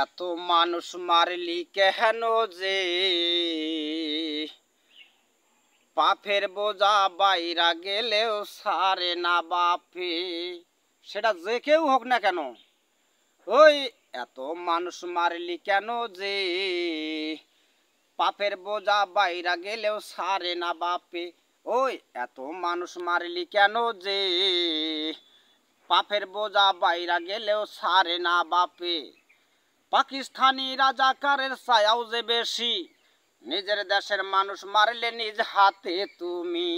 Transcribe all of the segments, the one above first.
এত মানুষ মারলি কেন যে পাপের বোঝা বাইরা গেলেও সারে না বাপে। সেটা যে কেউ হোক না কেন, ওই এত মানুষ মারলি কেন যে পাপের বোঝা বাইরা গেলেও সারে না বাপে। ওই এত মানুষ মারলি কেন যে পাপের বোঝা বাইরা গেলেও সারে না বাপে। পাকিস্তানি রাজাকারের ছায়াও যে বেশি, নিজের দেশের মানুষ মারলে নিজ হাতে তুমি।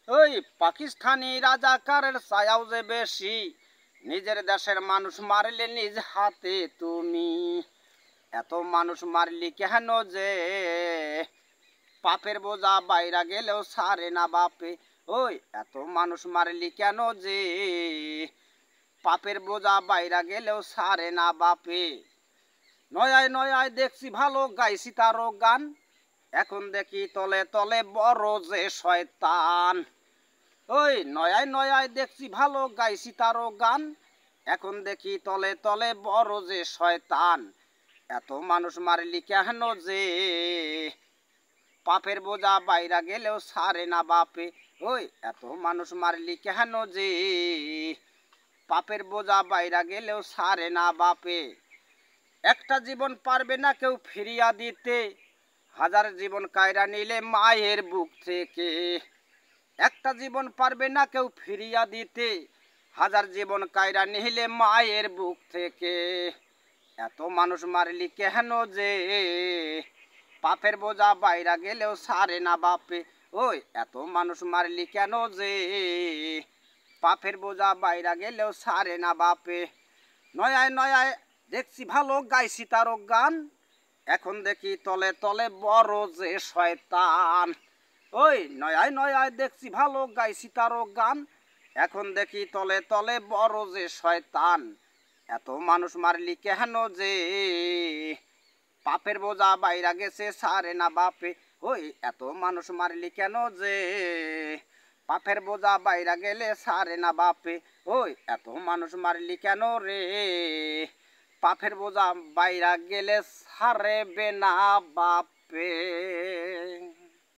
ওই পাকিস্তানি রাজাকারের ছায়াও যে বেশি, নিজের দেশের মানুষ মারলে নিজ হাতে তুমি। এত মানুষ মারলি কেন যে পাপের বোঝা বাইরা গেলেও সারে না বাপে। ওই এত মানুষ মারলি কেন যে পাপের বোঝা বাইরা গেলেও সারে না বাপে। নয়ায় নয়ায় দেখছি ভালো গাইছি তারও গান, এখন দেখি তলে তলে বড় যে শয়তান। ওই নয়ায় নয়ায় দেখছি ভালো গাইছি তারও গান, এখন দেখি তলে তলে বড় যে শয়তান। এত মানুষ মারলি কেন যে পাপের বোঝা বাইরা গেলেও সারে না বাপে। ওই এত মানুষ মারলি কেন যে পাপের বোঝা বাইরা গেলেও সারে না বাপে। একটা জীবন পারবে না কেউ ফিরিয়া দিতে, হাজার জীবন কায়রা নিলে মায়ের বুক থেকে। একটা জীবন পারবে না কেউ ফিরিয়া দিতে, হাজার জীবন কায়রা নিলে মায়ের বুক থেকে। এত মানুষ মারলি কেন যে পাপের বোঝা বাইরা গেলেও সারে না বাপে। ওই এত মানুষ মারলি কেন যে পাপের বোঝা বাইরা গেলেও সারে না বাপে। নয়ায় নয়ায় দেখছি ভালো গাইছি তারও গান, এখন দেখি তলে তলে বড় যে শয়তান। ওই নয়ায় নয়ায় দেখছি ভালো গাইছি তারও গান, এখন দেখি তলে তলে বড় যে শয়তান। এত মানুষ মারলি কেন যে পাপের বোঝা বাইরা গেছে সারে না বাপে। ওই এত মানুষ মারলি কেন যে পাপের বোঝা বাইরা গেলে সারে না বাপে। ওই এত মানুষ মারলি কেন রে পাপের বোঝা বাইরা গেলে সারেবে না বাপে।